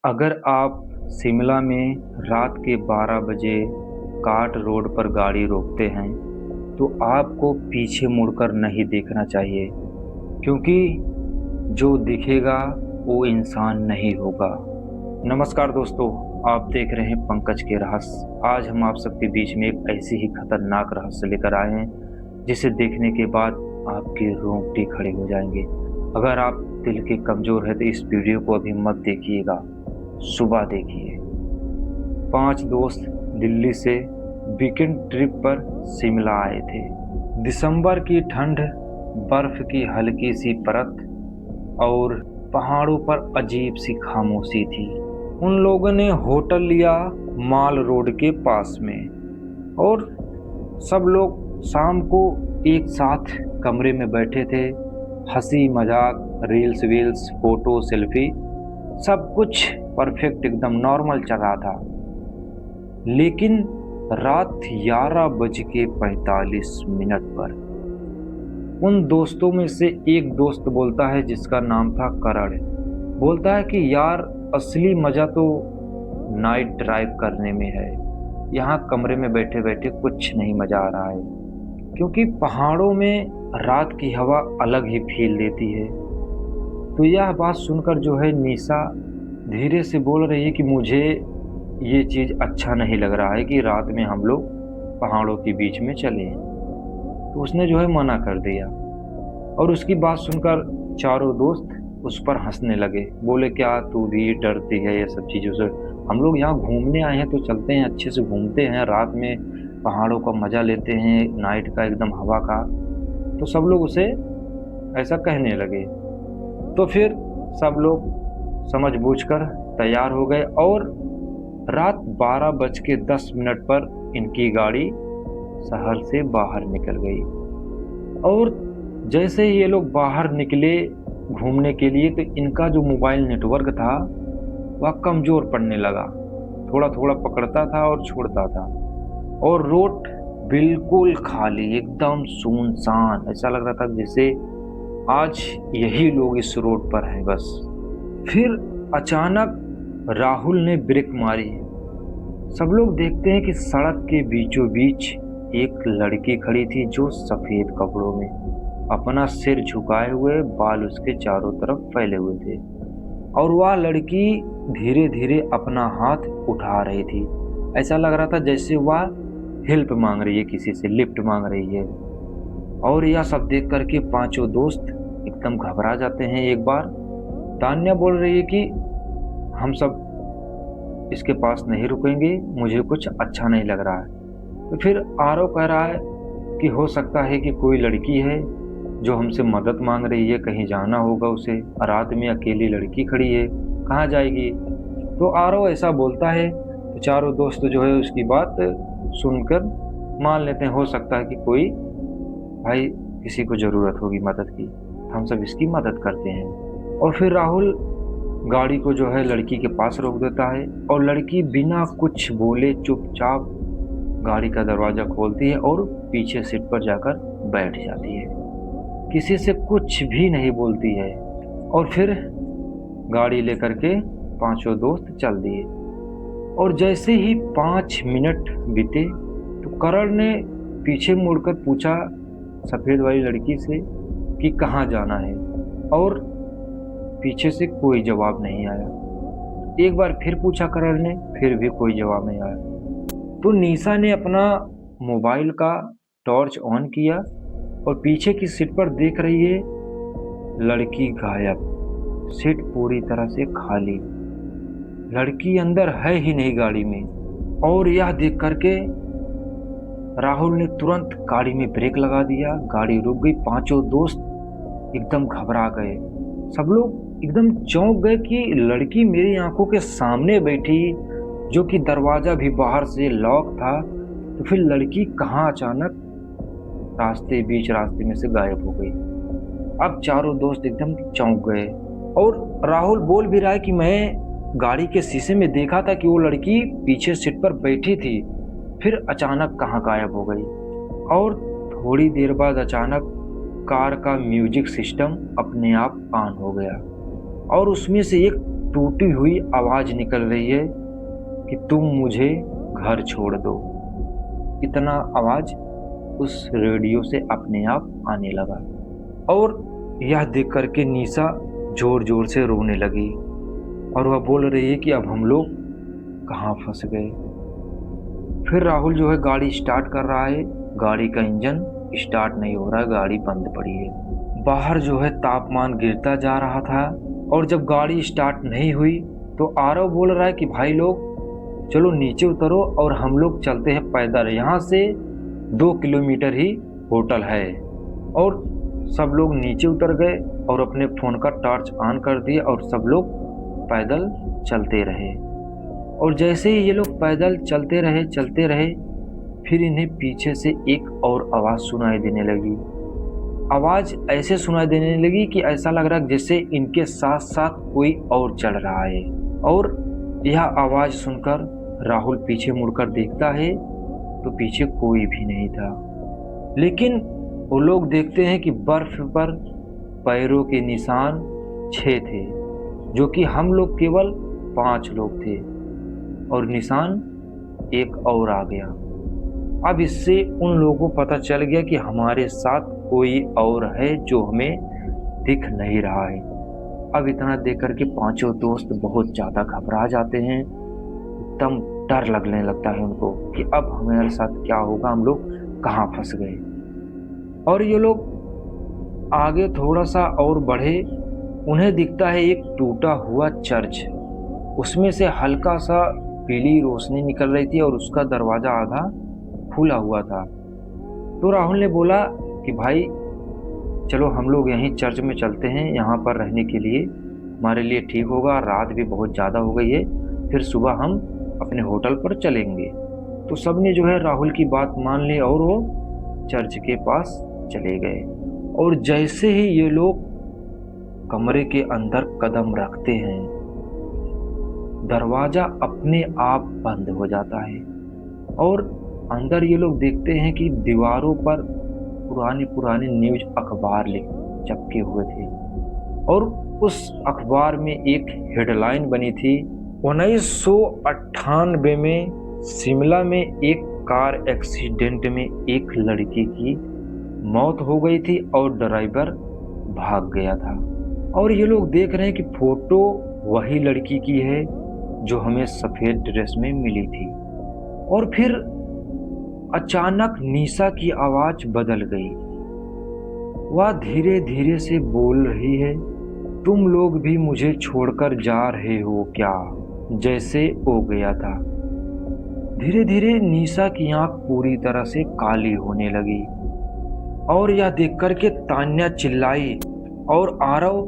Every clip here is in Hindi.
अगर आप शिमला में रात के 12 बजे काट रोड पर गाड़ी रोकते हैं, तो आपको पीछे मुड़कर नहीं देखना चाहिए, क्योंकि जो दिखेगा वो इंसान नहीं होगा। नमस्कार दोस्तों, आप देख रहे हैं पंकज के रहस्य। आज हम आप सबके बीच में एक ऐसी ही खतरनाक रहस्य लेकर आए हैं, जिसे देखने के बाद आपके रोंगटे खड़े हो जाएंगे। अगर आप दिल के कमज़ोर हैं तो इस वीडियो को अभी मत देखिएगा, सुबह देखिए। 5 दोस्त दिल्ली से वीकेंड ट्रिप पर शिमला आए थे। दिसंबर की ठंड, बर्फ की हल्की सी परत और पहाड़ों पर अजीब सी खामोशी थी। उन लोगों ने होटल लिया माल रोड के पास में, और सब लोग शाम को एक साथ कमरे में बैठे थे। हंसी मजाक, रील्स वील्स, फोटो, सेल्फी, सब कुछ परफेक्ट, एकदम नॉर्मल चल रहा था। लेकिन रात 11:45 पर उन दोस्तों में से एक दोस्त बोलता है, जिसका नाम था करण, बोलता है कि यार, असली मज़ा तो नाइट ड्राइव करने में है। यहाँ कमरे में बैठे बैठे कुछ नहीं मज़ा आ रहा है, क्योंकि पहाड़ों में रात की हवा अलग ही फील देती है। तो यह बात सुनकर जो है निशा धीरे से बोल रही है कि मुझे ये चीज़ अच्छा नहीं लग रहा है कि रात में हम लोग पहाड़ों के बीच में चले। तो उसने जो है मना कर दिया, और उसकी बात सुनकर चारों दोस्त उस पर हंसने लगे। बोले, क्या तू भी डरती है ये सब चीज़ों से? हम लोग यहाँ घूमने आए हैं तो चलते हैं, अच्छे से घूमते हैं, रात में पहाड़ों का मज़ा लेते हैं, नाइट का एकदम हवा का। तो सब लोग उसे ऐसा कहने लगे। तो फिर सब लोग समझ बूझकर तैयार हो गए, और रात 12:10 पर इनकी गाड़ी शहर से बाहर निकल गई। और जैसे ही ये लोग बाहर निकले घूमने के लिए, तो इनका जो मोबाइल नेटवर्क था वह कमज़ोर पड़ने लगा। थोड़ा थोड़ा पकड़ता था और छोड़ता था, और रोड बिल्कुल खाली, एकदम सुनसान। ऐसा लग रहा था जैसे आज यही लोग इस रोड पर हैं बस। फिर अचानक राहुल ने ब्रेक मारी। सब लोग देखते हैं कि सड़क के बीचों बीच एक लड़की खड़ी थी, जो सफ़ेद कपड़ों में, अपना सिर झुकाए हुए, बाल उसके चारों तरफ फैले हुए थे। और वह लड़की धीरे धीरे अपना हाथ उठा रही थी। ऐसा लग रहा था जैसे वह हेल्प मांग रही है, किसी से लिफ्ट मांग रही है। और यह सब देख करके पांचों दोस्त एकदम घबरा जाते हैं। एक बार तान्या बोल रही है कि हम सब इसके पास नहीं रुकेंगे, मुझे कुछ अच्छा नहीं लग रहा है। तो फिर आरव कह रहा है कि हो सकता है कि कोई लड़की है जो हमसे मदद मांग रही है, कहीं जाना होगा उसे, रात में अकेली लड़की खड़ी है, कहाँ जाएगी? तो आरव ऐसा बोलता है। तो चारों दोस्त जो है उसकी बात सुनकर मान लेते हैं, हो सकता है कि कोई भाई किसी को ज़रूरत होगी मदद की, हम सब इसकी मदद करते हैं। और फिर राहुल गाड़ी को जो है लड़की के पास रोक देता है, और लड़की बिना कुछ बोले चुपचाप गाड़ी का दरवाज़ा खोलती है और पीछे सीट पर जाकर बैठ जाती है, किसी से कुछ भी नहीं बोलती है। और फिर गाड़ी लेकर के पांचों दोस्त चल दिए। और जैसे ही 5 मिनट बीते, तो करण ने पीछे मुड़कर पूछा सफ़ेद वाली लड़की से कि कहाँ जाना है, और पीछे से कोई जवाब नहीं आया। एक बार फिर पूछा करण ने, फिर भी कोई जवाब नहीं आया। तो निशा ने अपना मोबाइल का टॉर्च ऑन किया, और पीछे की सीट पर देख रही है लड़की गायब, सीट पूरी तरह से खाली, लड़की अंदर है ही नहीं गाड़ी में। और यह देख करके राहुल ने तुरंत गाड़ी में ब्रेक लगा दिया, गाड़ी रुक गई। पांचों दोस्त एकदम घबरा गए, सब लोग एकदम चौंक गए कि लड़की मेरी आंखों के सामने बैठी, जो कि दरवाज़ा भी बाहर से लॉक था। तो फिर लड़की कहाँ अचानक बीच रास्ते में से गायब हो गई। अब चारों दोस्त एकदम चौंक गए, और राहुल बोल भी रहा है कि मैं गाड़ी के शीशे में देखा था कि वो लड़की पीछे सीट पर बैठी थी, फिर अचानक कहाँ गायब हो गई। और थोड़ी देर बाद अचानक कार का म्यूजिक सिस्टम अपने आप ऑन हो गया, और उसमें से एक टूटी हुई आवाज निकल रही है कि तुम मुझे घर छोड़ दो। इतना आवाज उस रेडियो से अपने आप आने लगा और यह देख करके निशा जोर जोर से रोने लगी और वह बोल रही है कि अब हम लोग कहाँ फंस गए। फिर राहुल जो है गाड़ी स्टार्ट कर रहा है, गाड़ी का इंजन स्टार्ट नहीं हो रहा, गाड़ी बंद पड़ी है। बाहर जो है तापमान गिरता जा रहा था और जब गाड़ी स्टार्ट नहीं हुई तो आरव बोल रहा है कि भाई लोग चलो नीचे उतरो और हम लोग चलते हैं पैदल, यहाँ से 2 किलोमीटर ही होटल है। और सब लोग नीचे उतर गए और अपने फ़ोन का टॉर्च ऑन कर दिए और सब लोग पैदल चलते रहे। और जैसे ही ये लोग पैदल चलते रहे फिर इन्हें पीछे से एक और आवाज़ सुनाई देने लगी। आवाज़ ऐसे सुनाई देने लगी कि ऐसा लग रहा है जैसे इनके साथ साथ कोई और चल रहा है। और यह आवाज़ सुनकर राहुल पीछे मुड़कर देखता है तो पीछे कोई भी नहीं था, लेकिन वो लोग देखते हैं कि बर्फ पर पैरों के निशान 6 थे, जो कि हम लोग केवल 5 लोग थे और निशान एक और आ गया। अब इससे उन लोगों को पता चल गया कि हमारे साथ कोई और है जो हमें दिख नहीं रहा है। अब इतना देख कर के पांचों दोस्त बहुत ज़्यादा घबरा जाते हैं, एकदम डर लगने लगता है उनको कि अब हमारे साथ क्या होगा, हम लोग कहाँ फंस गए। और ये लोग आगे थोड़ा सा और बढ़े, उन्हें दिखता है एक टूटा हुआ चर्च, उसमें से हल्का सा पीली रोशनी निकल रही थी और उसका दरवाज़ा आधा खुला हुआ था। तो राहुल ने बोला कि भाई चलो हम लोग यहीं चर्च में चलते हैं, यहाँ पर रहने के लिए हमारे लिए ठीक होगा, रात भी बहुत ज़्यादा हो गई है, फिर सुबह हम अपने होटल पर चलेंगे। तो सब ने जो है राहुल की बात मान ली और वो चर्च के पास चले गए। और जैसे ही ये लोग कमरे के अंदर कदम रखते हैं, दरवाज़ा अपने आप बंद हो जाता है और अंदर ये लोग देखते हैं कि दीवारों पर पुराने न्यूज़ अखबार चिपके हुए थे और उस अखबार में एक हेडलाइन बनी थी, 1998 में शिमला में एक कार एक्सीडेंट में एक लड़की की मौत हो गई थी और ड्राइवर भाग गया था। और ये लोग देख रहे हैं कि फोटो वही लड़की की है जो हमें सफ़ेद ड्रेस में मिली थी। और फिर अचानक निशा की आवाज़ बदल गई, वह धीरे धीरे से बोल रही है, तुम लोग भी मुझे छोड़कर जा रहे हो क्या, जैसे हो गया था। धीरे धीरे निशा की आंख पूरी तरह से काली होने लगी और यह देखकर के तान्या चिल्लाई और आरव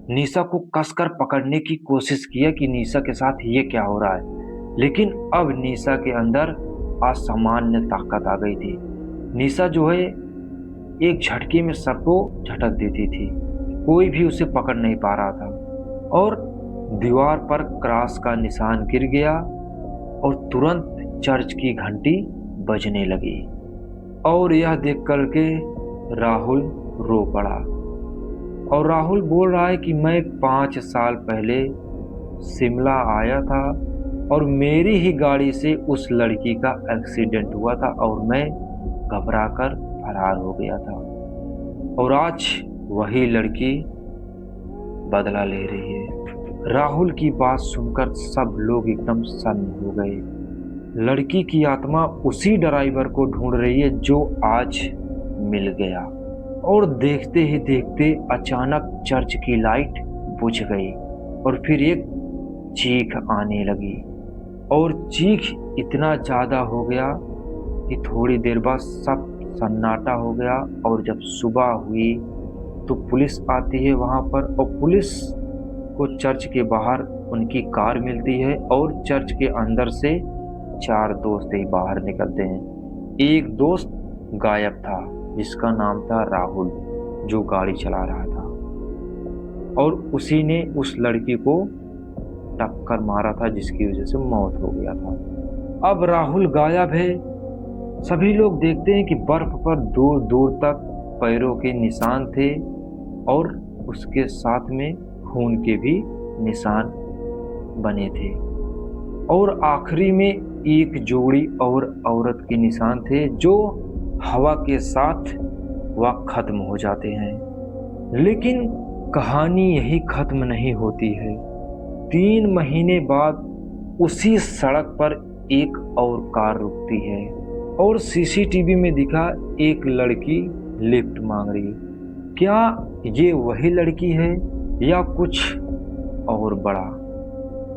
निशा को कसकर पकड़ने की कोशिश किया कि निशा के साथ ये क्या हो रहा है। लेकिन अब निशा के अंदर असामान्य ताकत आ गई थी। निशा जो है एक झटके में सबको झटक देती थी, कोई भी उसे पकड़ नहीं पा रहा था। और दीवार पर क्रॉस का निशान गिर गया और तुरंत चर्च की घंटी बजने लगी। और यह देख करके राहुल रो पड़ा और राहुल बोल रहा है कि मैं 5 साल पहले शिमला आया था और मेरी ही गाड़ी से उस लड़की का एक्सीडेंट हुआ था और मैं घबराकर फरार हो गया था और आज वही लड़की बदला ले रही है। राहुल की बात सुनकर सब लोग एकदम सन्न हो गए। लड़की की आत्मा उसी ड्राइवर को ढूंढ रही है जो आज मिल गया। और देखते ही देखते अचानक चर्च की लाइट बुझ गई और फिर एक चीख आने लगी और चीख इतना ज़्यादा हो गया कि थोड़ी देर बाद सब सन्नाटा हो गया। और जब सुबह हुई तो पुलिस आती है वहाँ पर और पुलिस को चर्च के बाहर उनकी कार मिलती है और चर्च के अंदर से 4 दोस्त ही बाहर निकलते हैं। एक दोस्त गायब था जिसका नाम था राहुल, जो गाड़ी चला रहा था और उसी ने उस लड़की को टक्कर मारा था जिसकी वजह से मौत हो गया था। अब राहुल गायब है। सभी लोग देखते हैं कि बर्फ पर दूर दूर तक पैरों के निशान थे और उसके साथ में खून के भी निशान बने थे और आखिरी में एक जोड़ी और औरत के निशान थे जो हवा के साथ वह खत्म हो जाते हैं। लेकिन कहानी यही खत्म नहीं होती है। 3 महीने बाद उसी सड़क पर एक और कार रुकती है और सीसीटीवी में दिखा एक लड़की लिफ्ट मांग रही है। क्या ये वही लड़की है या कुछ और बड़ा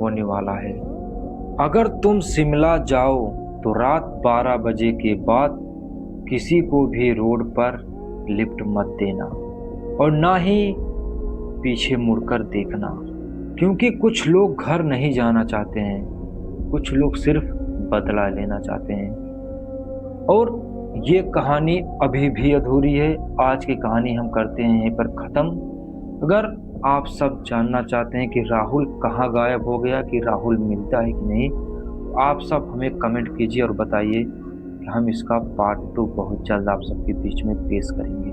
होने वाला है? अगर तुम शिमला जाओ तो रात 12 बजे के बाद किसी को भी रोड पर लिफ्ट मत देना और ना ही पीछे मुड़कर देखना, क्योंकि कुछ लोग घर नहीं जाना चाहते हैं, कुछ लोग सिर्फ बदला लेना चाहते हैं। और ये कहानी अभी भी अधूरी है। आज की कहानी हम करते हैं यहीं पर ख़त्म। अगर आप सब जानना चाहते हैं कि राहुल कहाँ गायब हो गया, कि राहुल मिलता है कि नहीं, आप सब हमें कमेंट कीजिए और बताइए कि हम इसका पार्ट 2 बहुत जल्द आप सबके बीच में पेश करेंगे।